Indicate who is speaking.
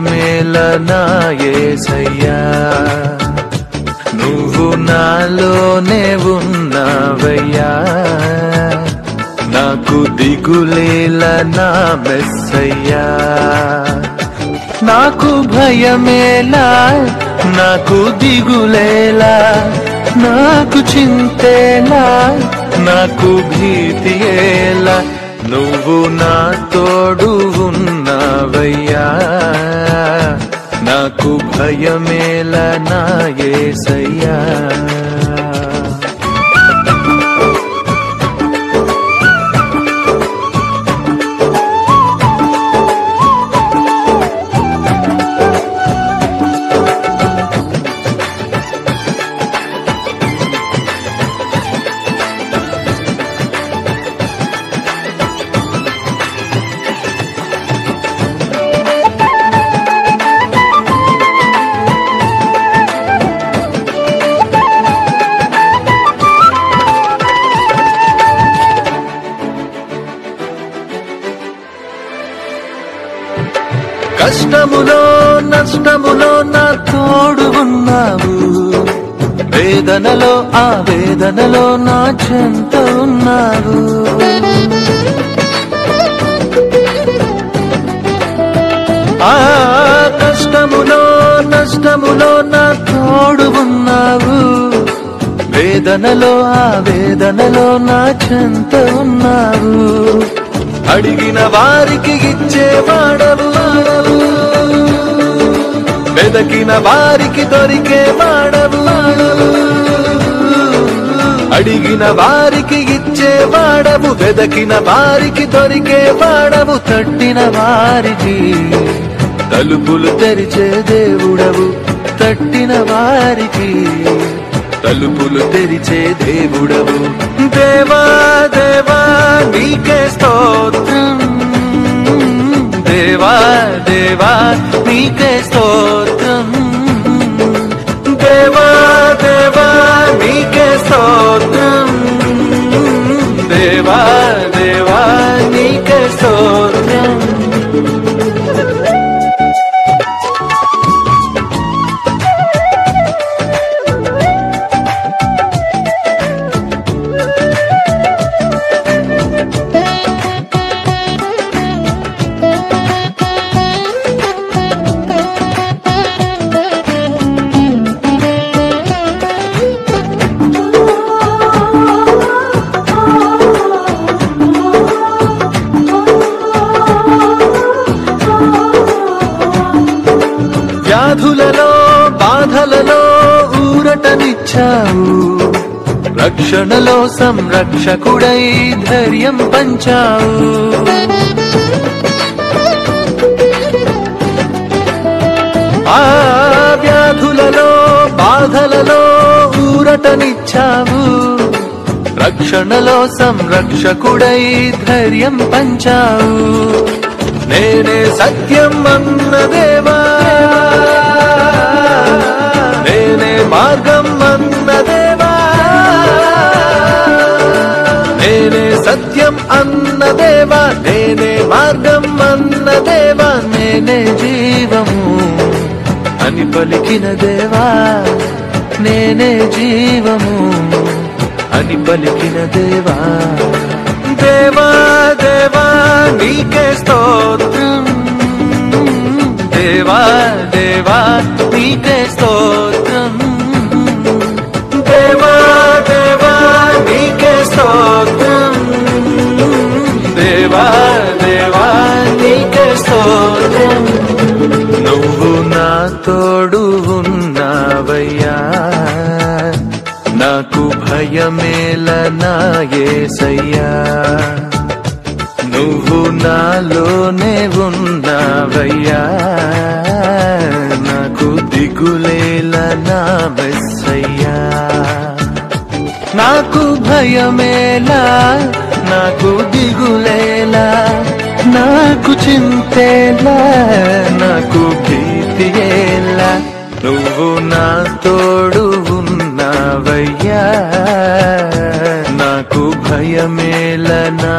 Speaker 1: భయమేల నా యేసయ్యా, నువ్వు నాలోనే ఉన్నావయ్యా. నాకు దిగులేల నా మెస్సయ్యా, నాకు భయమేలా, నాకు దిగులేలా, నాకు చింతేలా, నాకు భీతియేలా, నువ్వు నా తోడు ఉన్నావయ్యా. నాకు భయమేలా నా యేసయ్యా. కష్టములో నష్టములో నా తోడు ఉన్నావు, వేదనలో ఆ వేదనలో నా చెంత ఉన్నావు. ఆ కష్టములో నష్టములో నా తోడు ఉన్నావు, వేదనలో ఆ వేదనలో నా చెంత ఉన్నావు. అడిగిన వారికి ఇచ్చేవాడవు, వెదకిన వారికి దొరికే వాడవు. అడిగిన వారికి ఇచ్చేవాడవు, వెదకిన వారికి దొరికే వాడవు. తట్టిన వారికి తలుపులు తెరిచే దేవుడవు, తట్టిన వారికి తలుపులు తెరిచే దేవుడవు. దేవా దేవా నీకే స్తోత్రం, దేవా దేవా నీకే స్తోత్రం, దేవా దేవా నీకే స్తోత్రం, దేవా దేవా నీకే స్తోత్రం. వ్యాధులలో బాధలలో ఊరటనిచ్చావు, రక్షణలో సంరక్షకుడై ధైర్యం పంచావు. ఆ వ్యాధులలో బాధలలో ఊరటనిచ్చావు, రక్షణలో సంరక్షకుడై ధైర్యం పంచావు. నేనే సత్యం అన్న దేవా, నేనే మార్గం అన్న దేవా, నేనే సత్యం అన్న దేవా, నేనే మార్గం అన్న దేవా, నేనే జీవము అని పలికిన దేవా, నేనే జీవము అని పలికిన దేవా. దేవా దేవా నీకే స్తోత్రం, దేవా దేవా నీకే స్తోత్రం, దేవా దేవా నీకే స్తోత్రం, దేవా దేవా నీకే స్తోత్రం. నువ్వు నా తోడు ఉన్నావయ్యా, నాకు భయమేల నా యేసయ్యా. నువ్వు నాలోనే ఉన్నావయ్యా, నాకు దిగులేల నా మెస్సయ్యా. నాకు భయమేలా, నాకు దిగులేలా, నాకు చింతేలా, నాకు భీతియేలా, నువ్వు నా తోడు ఉన్నావయ్యా. నాకు భయమేల నా